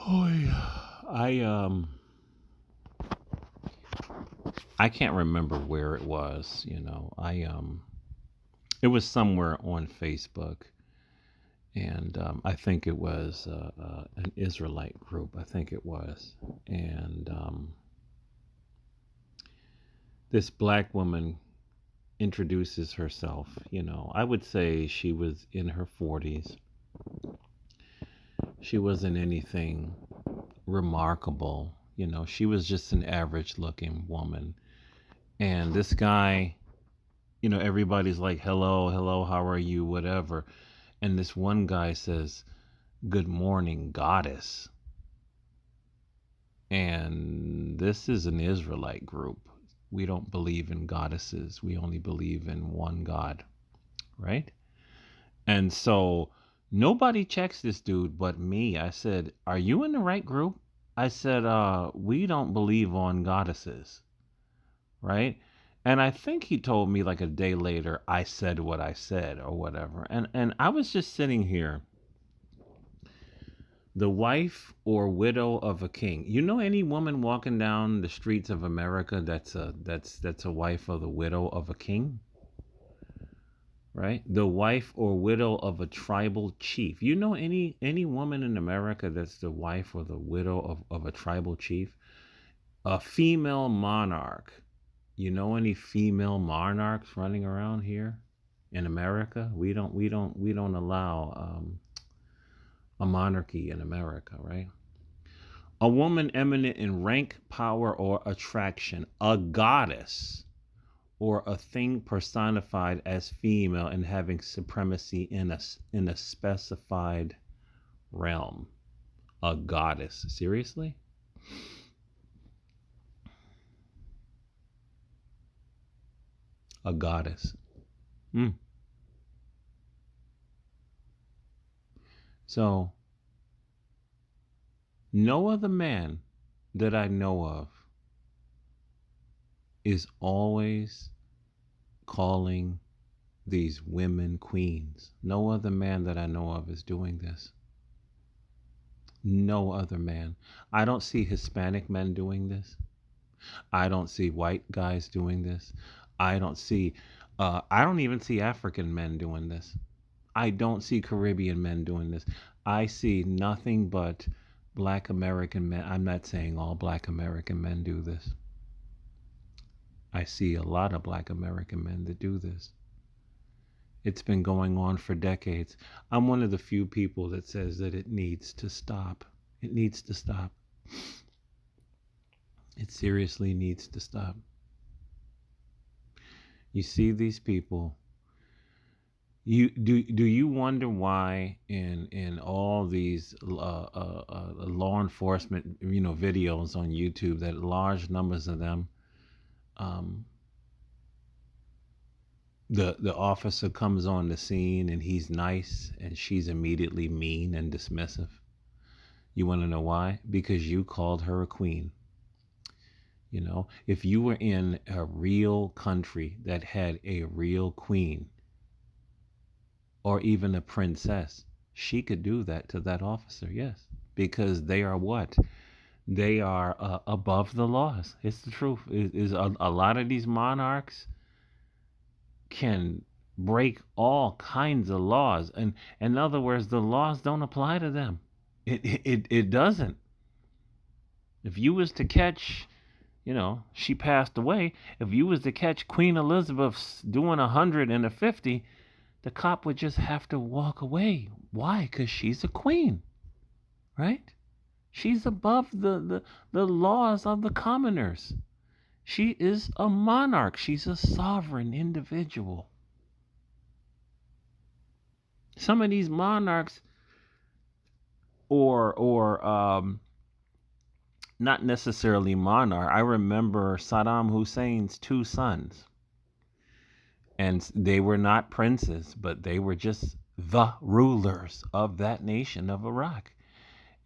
Oh yeah. I can't remember where it was, it was somewhere on Facebook, and I think it was an Israelite group. I think it was. And this black woman introduces herself. I would say she was in her 40s. She wasn't anything remarkable. She was just an average looking woman. And this guy, everybody's like, hello, hello, how are you, whatever. And this one guy says, good morning, goddess. And this is an Israelite group. We don't believe in goddesses, we only believe in one God, right? And so nobody checks this dude but me. I said, are you in the right group? I said, we don't believe on goddesses, right? And I think he told me like a day later, I said what I said or whatever. And I was just sitting here, the wife or widow of a king. You know any woman walking down the streets of America that's a wife or the widow of a king, right? The wife or widow of a tribal chief. You know any woman in America that's the wife or the widow of a tribal chief? A female monarch. You know any female monarchs running around here in America? We don't allow a monarchy in America, right? A woman eminent in rank, power, or attraction, a goddess, or a thing personified as female and having supremacy in a specified realm. A goddess. Seriously? A goddess. Hmm. So, no other man that I know of is always calling these women queens. No other man that I know of is doing this. No other man. I don't see Hispanic men doing this. I don't see white guys doing this. I don't even see African men doing this. I don't see Caribbean men doing this. I see nothing but black American men. I'm not saying all black American men do this. I see a lot of black American men that do this. It's been going on for decades. I'm one of the few people that says that it needs to stop. It needs to stop. It seriously needs to stop. You see these people. Do you wonder why in all these law enforcement videos on YouTube that large numbers of them, um, the officer comes on the scene and he's nice and she's immediately mean and dismissive. You want to know why? Because you called her a queen. If you were in a real country that had a real queen or even a princess, she could do that to that officer, yes, because they are what? They are above the laws. It's the truth. Is a lot of these monarchs can break all kinds of laws, and in other words, the laws don't apply to them. It doesn't. If you was to catch, she passed away. If you was to catch Queen Elizabeth doing 150, the cop would just have to walk away. Why? Because she's a queen, right? She's above the laws of the commoners. She is a monarch. She's a sovereign individual. Some of these monarchs, or not necessarily monarch. I remember Saddam Hussein's two sons, and they were not princes, but they were just the rulers of that nation of Iraq.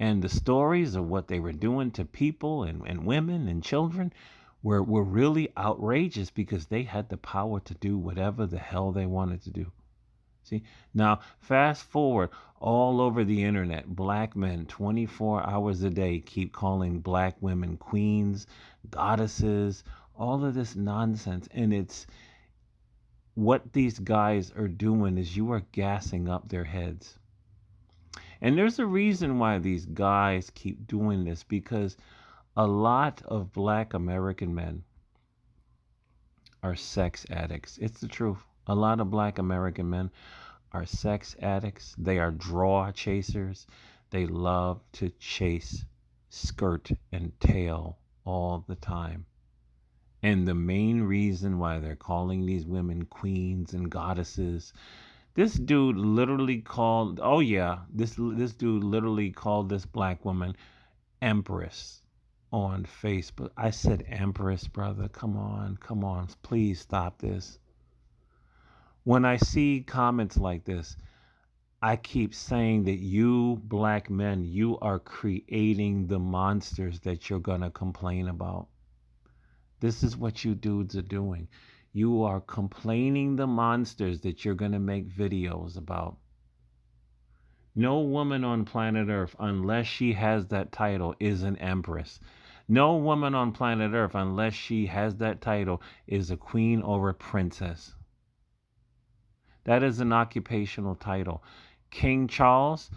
And the stories of what they were doing to people and women and children were really outrageous because they had the power to do whatever the hell they wanted to do. See, now fast forward all over the internet, black men 24 hours a day keep calling black women queens, goddesses, all of this nonsense. And it's what these guys are doing is you are gassing up their heads. And there's a reason why these guys keep doing this because a lot of black American men are sex addicts. It's the truth. A lot of black American men are sex addicts. They are draw chasers. They love to chase skirt and tail all the time. And the main reason why they're calling these women queens and goddesses, this dude literally called, oh yeah, this dude literally called this black woman empress on Facebook. I said empress, brother. Come on, please stop this. When I see comments like this, I keep saying that you black men, you are creating the monsters that you're going to complain about. This is what you dudes are doing. You are complaining the monsters that you're going to make videos about. No woman on planet Earth, unless she has that title, is an empress. No woman on planet Earth, unless she has that title, is a queen or a princess. That is an occupational title. King Charles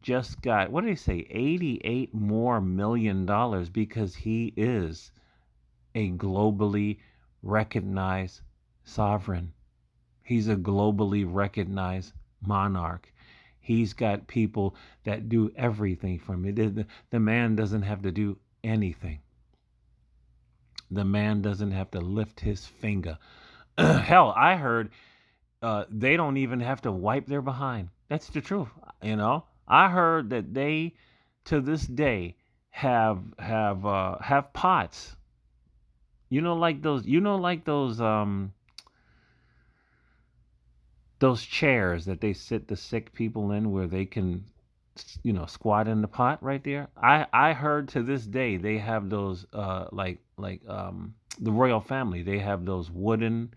just got, what did he say, $88 more million because he is a globally recognized sovereign. He's a globally recognized monarch. He's got people that do everything for him. The man doesn't have to do anything. The man doesn't have to lift his finger. Hell, I heard they don't even have to wipe their behind. That's the truth. I heard that they, to this day, have pots. Like those chairs that they sit the sick people in, where they can, squat in the pot right there. I heard to this day they have those the royal family. They have those wooden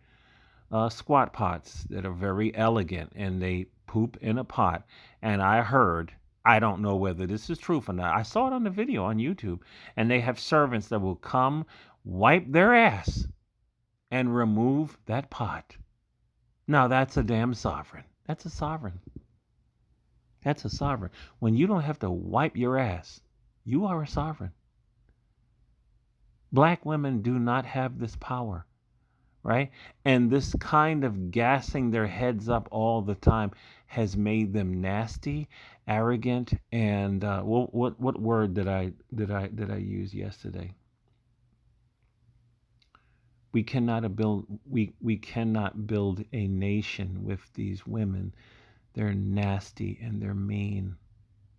squat pots that are very elegant, and they poop in a pot. And I heard, I don't know whether this is true or not. I saw it on the video on YouTube, and they have servants that will come, wipe their ass, and remove that pot. Now that's a damn sovereign. That's a sovereign. That's a sovereign. When you don't have to wipe your ass, you are a sovereign. Black women do not have this power. Right? And this kind of gassing their heads up all the time has made them nasty, arrogant, and what word did I use yesterday? We cannot build a nation with these women. They're nasty and they're mean.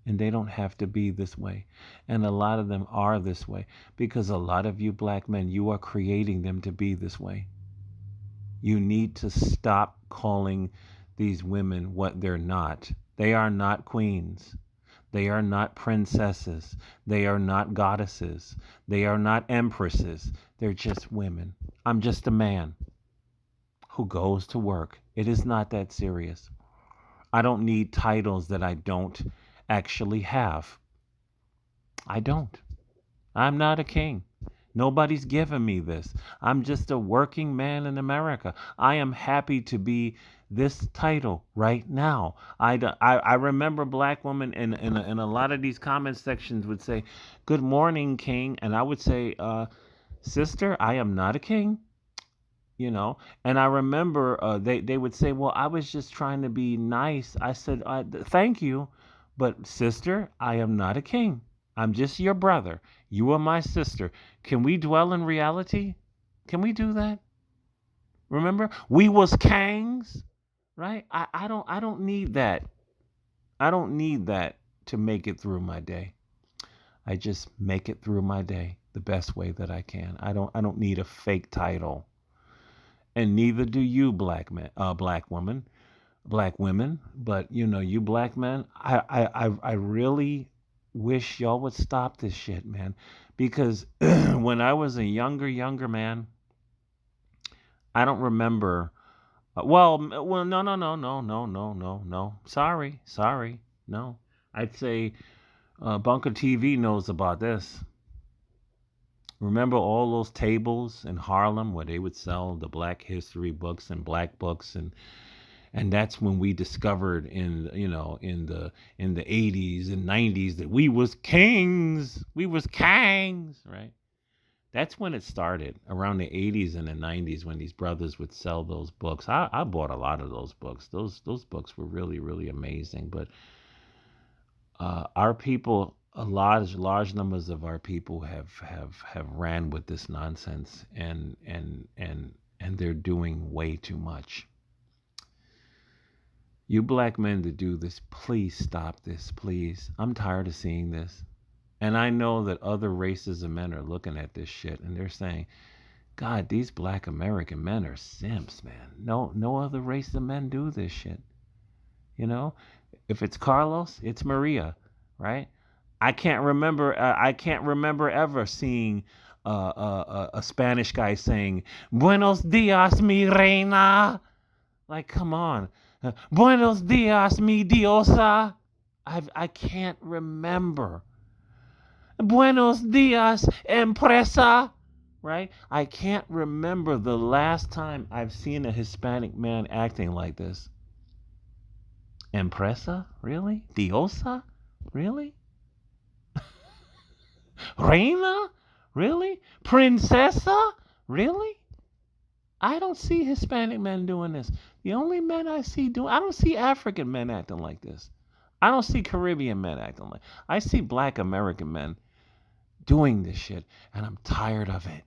And they don't have to be this way. And a lot of them are this way because a lot of you black men, you are creating them to be this way. You need to stop calling these women what they're not. They are not queens. They are not princesses. They are not goddesses. They are not empresses. They're just women. I'm just a man who goes to work. It is not that serious. I don't need titles that I don't actually have. I don't. I'm not a king. Nobody's given me this. I'm just a working man in America. I am happy to be this title right now. I remember black women in a lot of these comment sections would say, "Good morning, king," and I would say, "Sister, I am not a king." And I remember they would say, "Well, I was just trying to be nice." I said, "Thank you, but sister, I am not a king. I'm just your brother. You are my sister. Can we dwell in reality? Can we do that? Remember, we was kangs, right? I don't need that. I don't need that to make it through my day. I just make it through my day the best way that I can. I don't need a fake title. And neither do you, black woman, black women. But you black men, I really wish y'all would stop this shit, man. Because when I was a younger man, I don't remember Well, no, no, no, no, no, no, no, no. Sorry, no. I'd say Bunker TV knows about this. Remember all those tables in Harlem where they would sell the Black History books and black books, and that's when we discovered in the 80s and 90s that we was kings. We was kings, right? That's when it started, around the 80s and the 90s, when these brothers would sell those books. I bought a lot of those books. Those books were really, really amazing. But our people, a large numbers of our people have ran with this nonsense, and they're doing way too much. You black men that do this, please stop this, please. I'm tired of seeing this. And I know that other races of men are looking at this shit and they're saying, God, these black American men are simps, man. No other race of men do this shit. You know? If it's Carlos, it's Maria, right? I can't remember ever seeing a Spanish guy saying "Buenos dias, mi reina." Like, come on, "Buenos dias, mi diosa." I can't remember. "Buenos dias, empresa." Right? I can't remember the last time I've seen a Hispanic man acting like this. Empresa? Really? Diosa? Really? Reina? Really? Princesa? Really? I don't see Hispanic men doing this. The only men I don't see African men acting like this. I don't see Caribbean men acting like. I see black American men doing this shit, and I'm tired of it.